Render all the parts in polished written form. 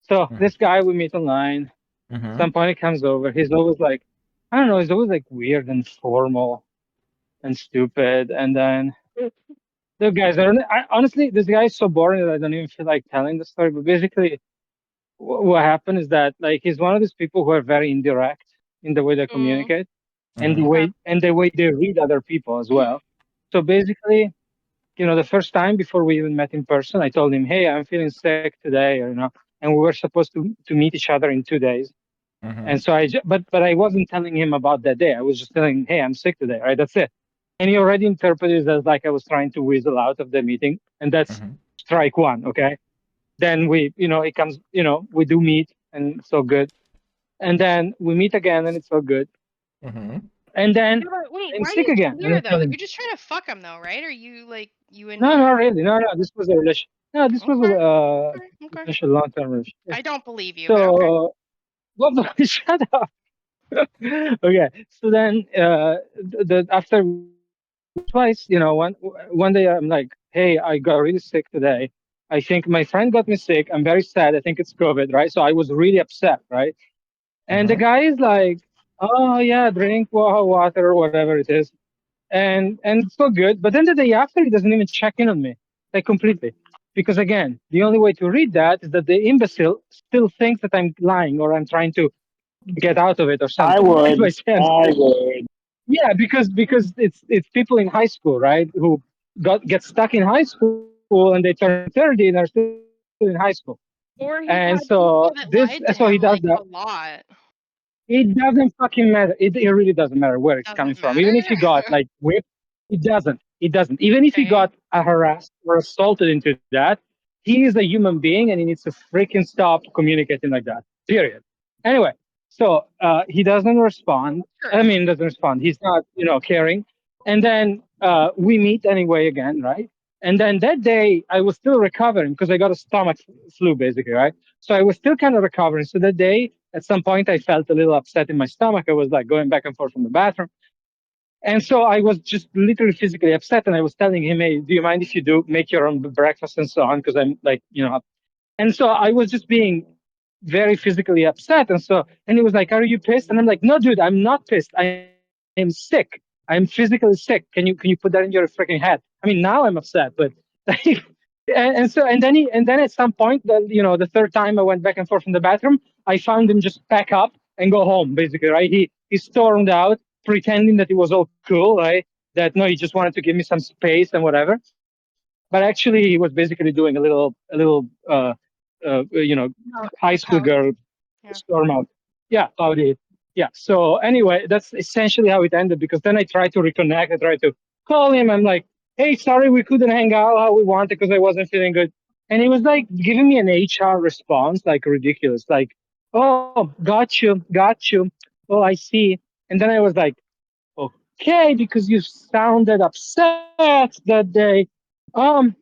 So Mhm. this guy we meet online. Mhm. Some point he comes over. He's always like, I don't know. He's always like weird and formal and stupid. And then the guys, honestly, this guy is so boring that I don't even feel like telling the story. But basically, what happened is that like he's one of these people who are very indirect in the way they Mm, communicate and the Mhm. okay. way they read other people as well. So basically, the first time before we even met in person, I told him, "Hey, I'm feeling sick today," and we were supposed to meet each other in 2 days. And Mhm. so but I wasn't telling him about that day. I was just telling him, "Hey, I'm sick today." Right? That's it. And he already interpreted it as like I was trying to weasel out of the meeting, and that's Mhm. strike one. Okay. Then it comes, we do meet, and it's so good. And then we meet again, and it's so good. Mhm. And then Yeah, but wait, I'm why are sick you so again, and I weird though? tell him, You're just trying to fuck him though, right? Are you like you "No, into? not really. No, no. This was a relation. No, this was Okay, a okay, okay. potential long-term relationship." Yeah. I don't believe you, but okay. So, what the shut up. Okay. So then, after we met twice, one day I'm like, "Hey, I got really sick today. I think my friend got me sick. I'm very sad. I think it's COVID, right?" So I was really upset, right? And the Mhm. guy is like, "Oh yeah, drink water or whatever it is," and it's so good. But then the day after, he doesn't even check in on me, like completely, because again, the only way to read that is that the imbecile still thinks that I'm lying or I'm trying to get out of it or I something, right? By would. saying I'm I sick. would. Yeah, because it's people in high school, right, who get stuck in high school and they turn 30 and are still in high school. And Or he's so had this, people that so he lied to does that. him like a lot. It doesn't fucking matter. It really doesn't matter where it's coming Doesn't from. Even if matter. he got like whipped, it doesn't. It doesn't. Even if he Okay. got harassed or assaulted into that, he is a human being and he needs to freaking stop communicating like that. Period. Anyway, so he doesn't respond. I True. mean, doesn't respond. He's not, caring. And then we meet anyway again, right? And then that day, I was still recovering because I got a stomach flu, basically, right? So I was still kind of recovering. So that day, at some point, I felt a little upset in my stomach. I was like going back and forth from the bathroom. And so I was just literally physically upset. And I was telling him, "Hey, do you mind if you do make your own breakfast and so on?" Because I'm like, and so I was just being very physically upset. And he was like, "Are you pissed?" And I'm like, "No, dude, I'm not pissed. I am sick. I'm physically sick. Can you put that in your freaking head?" I mean, now I'm upset, but like, and then at some point, the third time I went back and forth in the bathroom, I found him just pack up and go home, basically, right? He stormed out, pretending that it was all cool, right? That no, he just wanted to give me some space and whatever. But actually, he was basically doing a little, high No, school a girl pouty. Yeah. storm out. Yeah, pouty. Yeah. So anyway, that's essentially how it ended. Because then I tried to reconnect. I tried to call him. I'm like, "Hey, sorry, we couldn't hang out how we wanted because I wasn't feeling good." And he was like giving me an HR response, like ridiculous, like, "Oh, got you. Oh, I see." And then I was like, "Okay, because you sounded upset that day." Um,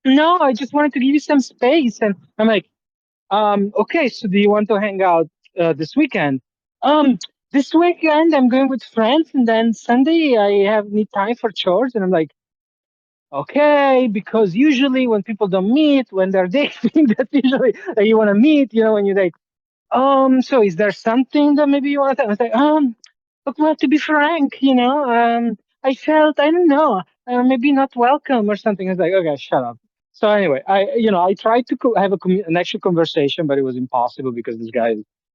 no, I just wanted to give you some space. And I'm like, "Okay, so do you want to hang out this weekend?" Um, this weekend I'm going with friends, and then Sunday I have need time for chores. And I'm like, "Okay," because usually when people don't meet when they're dating, that's usually that you want to meet. When you date. So is there something that maybe you want to? I was like, but well, to be frank, I felt I don't know, maybe not welcome or something. I was like, okay, shut up. So anyway, I tried to have an actual conversation, but it was impossible because this guy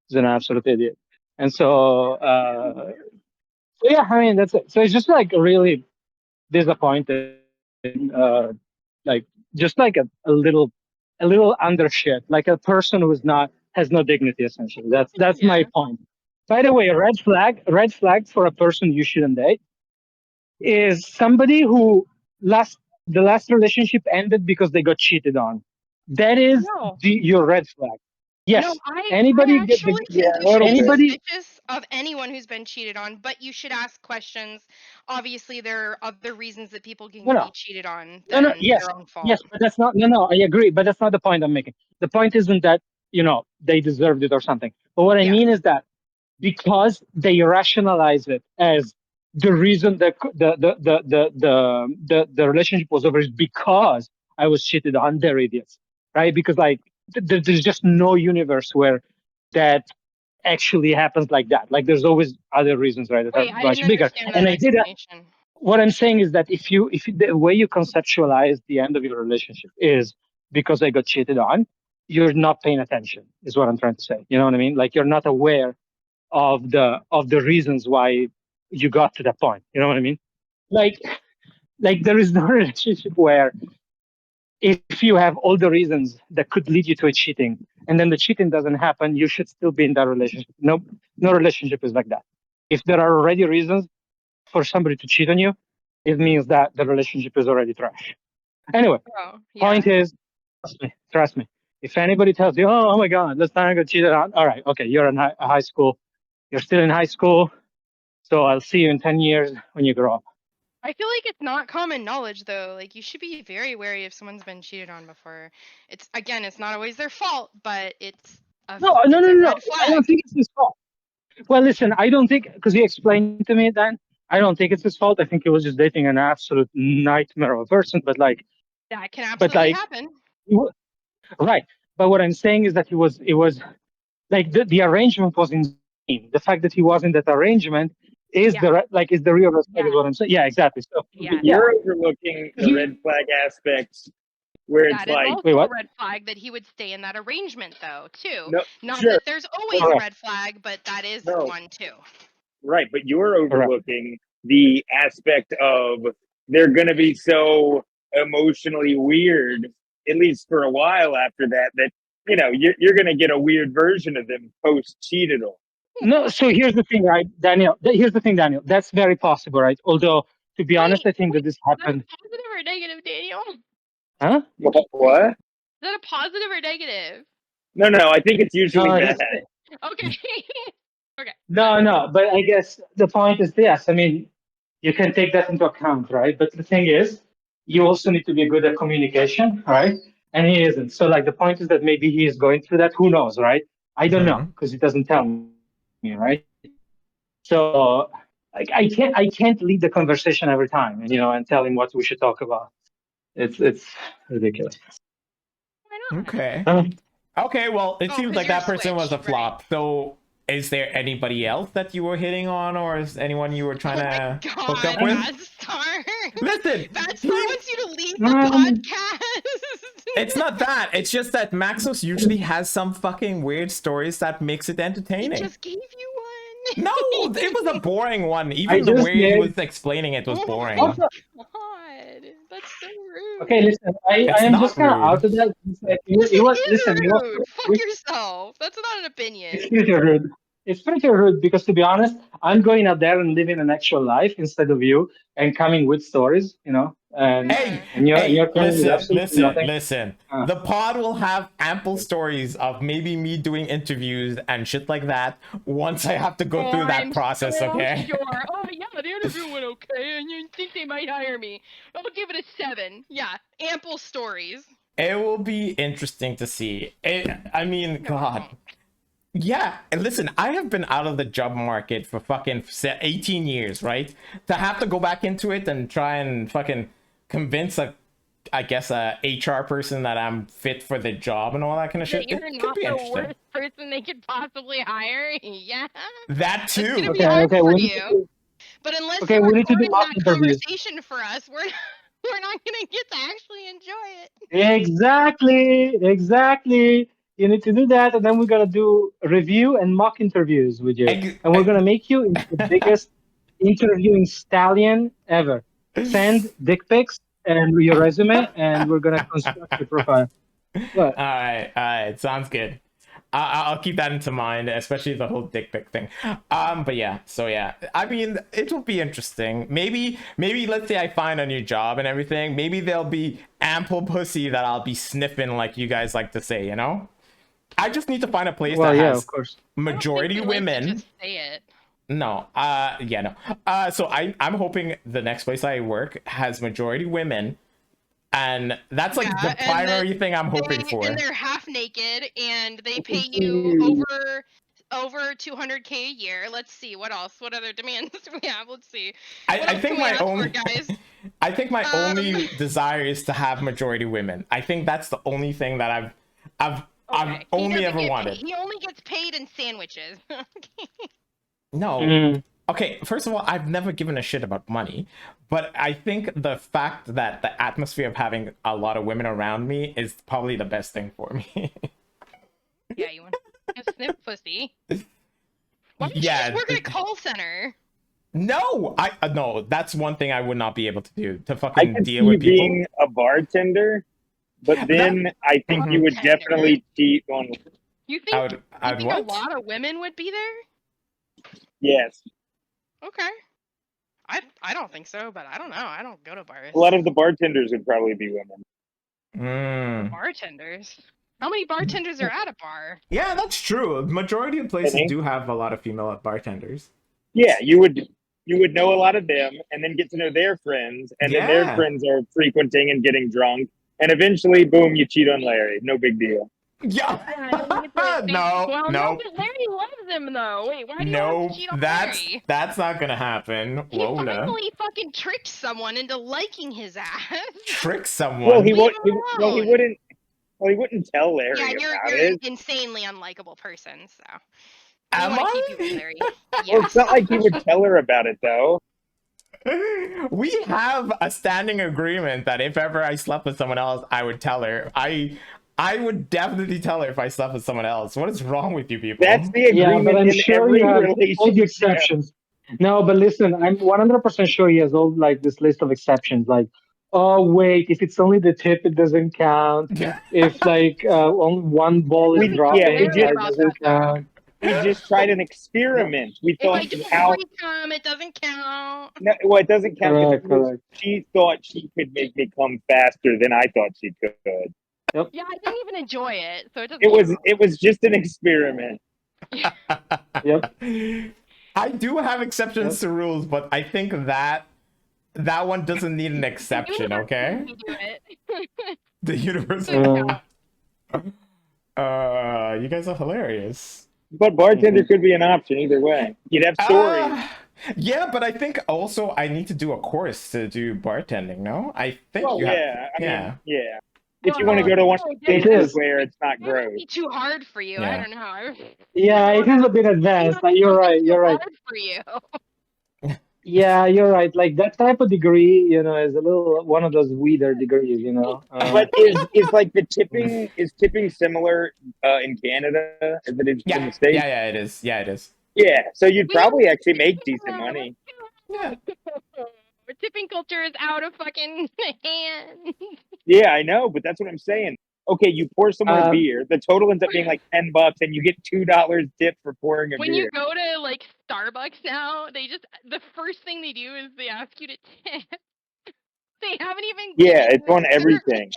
is an absolute idiot. And so yeah, I mean that's it. So it's just like really disappointing, like just like a little under shit, like a person who's not has no dignity. Essentially, that's my Yeah. point. By the way, a red flag for a person you shouldn't date is somebody who the last relationship ended because they got cheated on. That is No. your red flag. No, Yes, I anybody get the actually Yeah, think a you should little be bit. anybody. suspicious of anyone who's been cheated on, but you should ask questions. Obviously, there are other reasons that people can No, be no, cheated on no, no. than Yes, their own yes, fault. but that's not. No, no. I agree, but that's not the point I'm making. The point isn't that they deserved it or something. But what I Yeah. mean is that because they rationalize it as the reason the relationship was over is because I was cheated on. They're idiots, right? Because like there's just no universe where that actually happens like that. Like there's always other reasons, right, that are Wait, I much didn't bigger. understand And that I did explanation. what I'm saying is that if the way you conceptualize the end of your relationship is because I got cheated on, you're not paying attention. Is what I'm trying to say. You know what I mean? Like you're not aware of the reasons why you got to that point. You know what I mean? Like like there is no relationship where if you have all the reasons that could lead you to a cheating and then the cheating doesn't happen, you should still be in that relationship. No relationship is like that. If there are already reasons for somebody to cheat on you, it means that the relationship is already trash. Anyway, Oh, point yeah. is, trust me. If anybody tells you, oh my God, let's not get cheated on, all right, okay, you're in high school, you're still in high school, so I'll see you in 10 years when you grow up. I feel like it's not common knowledge though. Like you should be very wary if someone's been cheated on before. It's again, it's not always their fault, but No, no, it's no, a no, no. red I don't flag. think it's his fault. Well, listen, I don't think, because he explained to me then, I don't think it's his fault. I think he was just dating an absolute nightmare of a person, That can but absolutely like, happen. right. But what I'm saying is that it was like the arrangement was insane. The fact that he was in that arrangement is Yeah. is the real respect is Yeah. what I'm saying. Yeah, exactly. So Yeah. yeah, You're overlooking the he red flag aspects where it's That is like, wait also a what? red flag that he would stay in that arrangement though, too. no, Not sure, that there's always a Correct, red flag, but that is no, one too. right, but you're correct. overlooking the aspect of they're going to be so emotionally weird, at least for a while after that, that you're going to get a weird version of them post cheated on. No, so here's the thing, right, Daniel. Here's the thing, Daniel. That's very possible, right? Although, to be honest, Wait, I think that wait, this is that happened. a positive or a negative, Daniel? Is Huh? What? that a positive or negative? No, I think it's usually No, bad. that's Okay. Okay. Got no, it. no. But I guess the point is this. I mean, you can take that into account, right? But the thing is, you also need to be good at communication, right? And he isn't. So, like, the point is that maybe he is going through that. Who knows, right? I don't know Hmm. because he doesn't tell me, right? So, I can't lead the conversation every time, and tell him what we should talk about. It's ridiculous. Why not? Okay. Uh, Okay, well, it Oh, seems because like you're that person was switched, a right? flop. So, is there anybody else that you were hitting on, or is anyone you were trying Oh my to hook up god, with? um, Bad Star. Listen, Bad Star he. wants you to leave the um, podcast. It's not that. It's just that Maxos usually has some fucking weird stories that makes it He entertaining. just gave you No, one. it was a boring one. I Even the just way he did. was explaining it was Oh my boring. Also, god. That's so okay, rude. listen, I It's am not just kind of rude. out of that. It's like, Yes, it it was, is listen, it was rude. Fuck pretty, yourself. That's not an it's opinion. pretty rude. It's pretty rude because, to be honest, I'm going out there and living an actual life instead of you and coming with stories, and Hey, Yeah. and you're hey, telling me listen, absolutely listen, nothing. listen. Uh, The pod will have ample stories of maybe me doing interviews and shit like that once I have to go Oh, through that I'm process, so okay? sure. Oh yeah, the interview went okay, and you think they might hire me. I'll give it a 7. Yeah, ample stories. It will be interesting to see. I mean, No, it God. won't. Yeah, and listen, I have been out of the job market for fucking 18 years, right? To have to go back into it and try and fucking convince I guess a HR person that I'm fit for the job and all that kind of That shit, you're it could not be the interesting. worst person they could possibly hire. Yeah, That that's gonna too. be okay, hard okay, for we need to you. do, But unless okay, you're we need to do recording mock that interviews. conversation for us, we're not gonna get to actually enjoy it. Exactly, exactly. You need to do that, and then we're gonna do review and mock interviews with you, Ex- and we're gonna make you into the biggest interviewing stallion ever. Send dick pics and your resume, and we're gonna construct your profile. What? all right, sounds good. I'll keep that into mind, especially the whole dick pic thing. But yeah, so yeah, I mean, it will be interesting. Maybe let's say I find a new job and everything. Maybe there'll be ample pussy that I'll be sniffing, like you guys like to say. I just need to find a place Well, that yeah, of has course. I don't think majority they like to women. just say it. No, yeah, no. So I'm hoping the next place I work has majority women, and that's like the Yeah, and that primary thing I'm hoping and for. they're half naked and they pay you Ooh. over 200K a year. Let's see what else. What other demands do we have? Let's see. I, What I else can think we my ask for, only guys? I think my Um, only desire is to have majority women. I think that's the only thing that I've I've He only doesn't ever get wanted. paid. He only gets paid in sandwiches. No. Mm. Okay, first of all, I've never given a shit about money, but I think the fact that the atmosphere of having a lot of women around me is probably the best thing for me. Yeah, you want to sniff pussy. Why don't you Yeah. just work at a call center? No, no, that's one thing I would not be able to do, to I fucking could see deal you with people. being a bartender, but then I think you would Bartender? definitely cheat on. You I think would you think a what? lot of women would be there? Yes, Okay. I don't think so, but I don't know. I don't go to bars. a lot of the bartenders would probably be women. Bartenders. How many bartenders are at a bar? Yeah, that's true. Majority of I places think. do have a lot of female bartenders. Yeah, you would know a lot of them, and then get to know their friends, and then their Yeah. friends are frequenting and getting drunk, and eventually, boom, you cheat on Larry. No big deal. Yeah. No, Well, no, but Larry loves him though. Wait, why do you want no. to cheat on That's Larry? that's not gonna happen. He Lola. finally fucking tricked someone into liking his ass. Trick Well, someone. he Leave won't. him Well, he alone. wouldn't. Well, he wouldn't tell Larry Yeah, about you're it. an insanely unlikable person, so we Am want to keep you with I? Larry. Well, Yes. it's not like he would tell her about it, though. We have a standing agreement that if ever I slept with someone else, I would tell her. I would definitely tell her if I slept with someone else. What is wrong with you people? That's the Yeah, agreement but I'm in sure every you have all the relationship. exceptions. No, but listen, I'm 100% sure he has all like this list of exceptions. Like, oh wait, if it's only the tip, it doesn't count. If like only one ball is Really We dropping, clear just it about that doesn't though. count. we just tried an experiment. We If I thought do how free come, it doesn't count. no, well, it doesn't count Correct, because correct. she thought she could make me come faster than I thought she could. Yep. Yeah, I didn't even enjoy it, so it doesn't. It was just an experiment. Yep. I do have exceptions Yep. to rules, but I think that one doesn't need an exception, okay? You do it. The universe. You guys are hilarious. But bartender could be an option either way. You'd have stories. Yeah, but I think also I need to do a course to do bartending, no? I think Well, you have. yeah, I Yeah. mean, yeah. If you want to go to one of the It places is. where it's not It might gross. be too hard for you. Yeah. I don't know. Yeah, it is a bit advanced. Like, you're right. You're right. Hard for you. Yeah, you're right. Like that type of degree, is a little one of those weirder degrees, But is like the tipping similar in Canada as it is in Yeah. the States? Yeah, it is. Yeah, it is. Yeah, so you'd probably actually make decent money. Yeah. Tipping culture is out of fucking hand. Yeah, I know, but that's what I'm saying. Okay, you pour someone a Um, beer, the total ends up being like $10, and you get $2 tip for pouring a When beer. you go to like Starbucks now, the first thing they do is they ask you to tip. They haven't even. Yeah, given it's on you everything.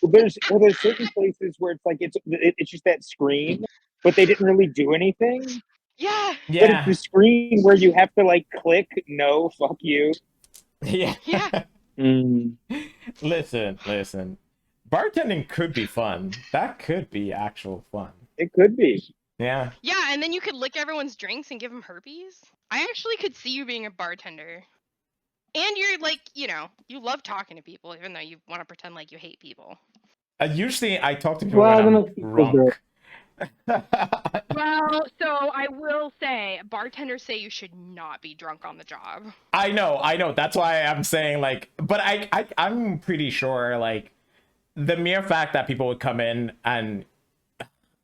service. There's certain places where it's like it's just that screen, but they didn't really do anything. Yeah. But it's the screen where you have to like click no, fuck you. Yeah. Yeah. Listen. Bartending could be fun. That could be actual fun. It could be. Yeah. Yeah, and then you could lick everyone's drinks and give them herpes. I actually could see you being a bartender. And you're like, you love talking to people, even though you want to pretend like you hate people. Usually I talk to people Well, I when don't I'm know if it was drunk. Well, so I will say, bartenders say you should not be drunk on the job. I know. That's why I'm saying but I'm pretty sure the mere fact that people would come in and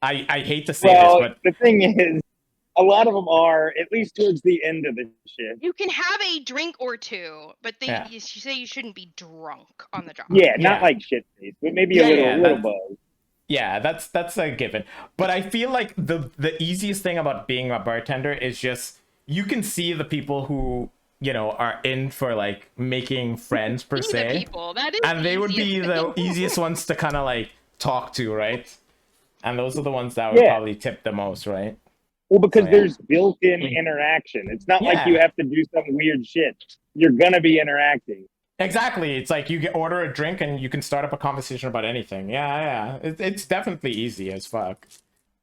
I hate to say this, but the thing is, a lot of them are at least towards the end of the shift. You can have a drink or two, but Yeah. you say you shouldn't be drunk on the job. Yeah, not Yeah. like shit face, but maybe a little buzz. Yeah, that's a given. But I feel like the easiest thing about being a bartender is just you can see the people who are in for making friends per See the se, people. That is and they would be easiest the thing. easiest ones to kind of talk to, right? And those are the ones that would probably tip the most, right? Well, because So, yeah. there's built-in interaction. It's not like you have to do some weird shit. You're gonna be interacting. Exactly. It's like you order a drink and you can start up a conversation about anything. Yeah. It's definitely easy as fuck.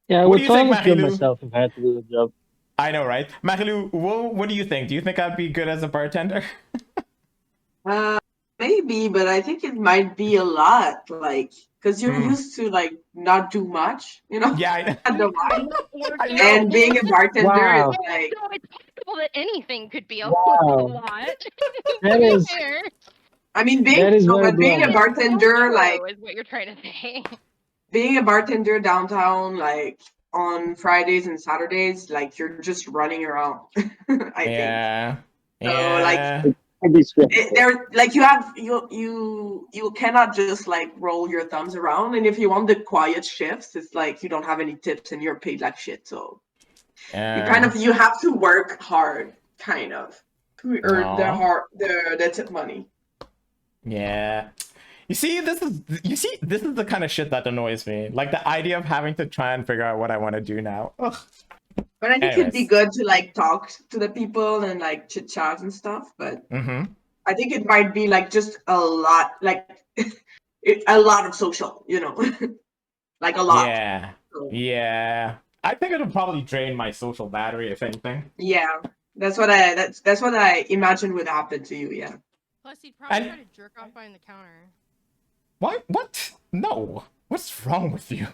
Yeah, I What would do you think, totally kill Mahilu? myself if I had to do the job. I know, right? Mahilu, what do you think? Do you think I'd be good as a bartender? Maybe, but I think it might be a lot, like, because you're Hmm. used to like not do much, Yeah, I, at the bar. Work I out. know. And being a bartender is Wow. like, So it's possible that anything could be a Wow. lot. That To be is fair. I mean, that is very being a blunt. It's so bartender, like true, is what you're trying to say. being a bartender downtown, like on Fridays and Saturdays, like you're just running around. I think Yeah. so. Like Yeah. I'd be stressful. there, like you cannot just like roll your thumbs around. And if you want the quiet shifts, it's like you don't have any tips and you're paid like shit. So Yeah. you have to work hard, kind of, to earn Aw. the tip money. Yeah. You see, this is the kind of shit that annoys me. Like the idea of having to try and figure out what I want to do now. Ugh. But I think it'd be Anyways. good to like talk to the people and like chit chat and stuff. But Mm-hmm. I think it might be like just a lot, like a lot of social, like a lot. Yeah. So, Yeah. I think it'll probably drain my social battery, if anything. yeah, that's what I imagine would happen to you. Yeah. Plus, he'd probably And- try to jerk off behind the counter. What? What? No. What's wrong with you?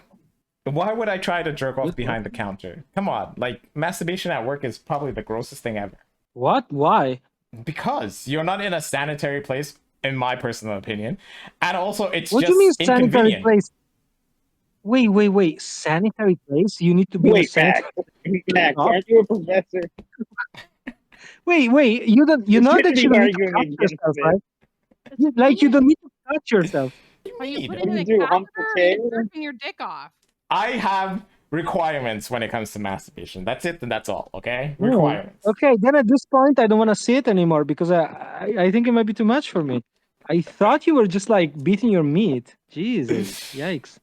Why would I try to jerk off behind the counter? Come on. Like, masturbation at work is probably the grossest thing ever. What? Why? Because you're not in a sanitary place, in my personal opinion. And also, it's What do just you mean sanitary inconvenient. place? Wait. Sanitary place? You need to be in a Wait, sanitary. Max, aren't you a professor? Wait. You don't. You You know shouldn't that you be don't need to arguing touch against yourself, this. right? Like you don't need to touch yourself. Are you Need. put What it do in you a do, hump catheter the or are you tail? jerking your dick off? I have requirements when it comes to masturbation. That's it, and that's all. Okay, Hmm. requirements. Okay, then at this point, I don't want to see it anymore because I think it might be too much for me. I thought you were just like beating your meat. Jesus, yikes.